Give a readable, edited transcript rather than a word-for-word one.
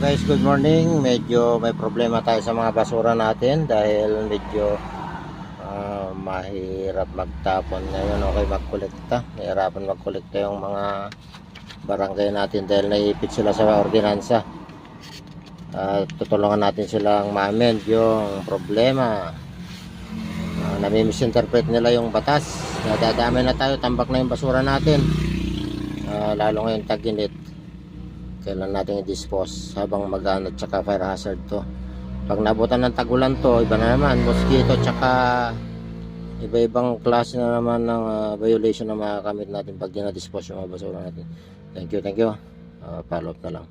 Guys, good morning. Medyo may problema tayo sa mga basura natin dahil medyo mahirap magtapon ngayon. Okay, magkolekta. Mahirapan magkolekta yung mga barangay natin dahil naiipit sila sa ordinansa. Tutulungan natin silang ma-amend yung problema. Nami-misinterpret nila yung batas. Nadadamay na tayo, tambak na yung basura natin. Lalo ngayon tag-init. Kailan natin i-dispose habang mag-ano, tsaka fire hazard to. Pag nabutan ng tagulan to, iba na naman, mosquito, tsaka iba-ibang klase na naman ng violation na makakamit natin pag di na-dispose yung mga basura natin. Thank you. Follow up na lang.